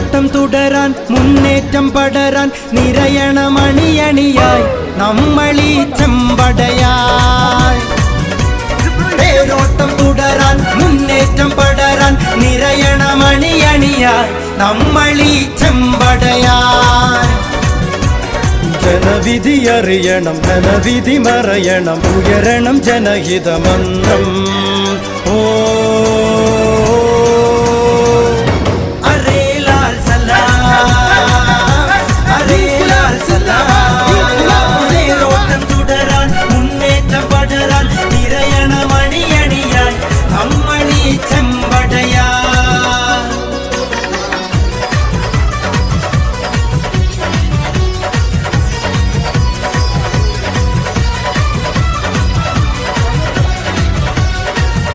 തേരോട്ടം തുടരാൻ മുന്നേറ്റം പടരാൻ നിറയണം അണിയണിയായി നമ്മളീ ചെമ്പടയായി. തേരോട്ടം തുടരാൻ മുന്നേറ്റം പടരാൻ നിറയണം അണിയണിയായി നമ്മളീ ചെമ്പടയായി. ജനവിധി അറിയണം, ജനവിധി മറയണം, ഉയരണം ജനഹിതമന്ത്രം.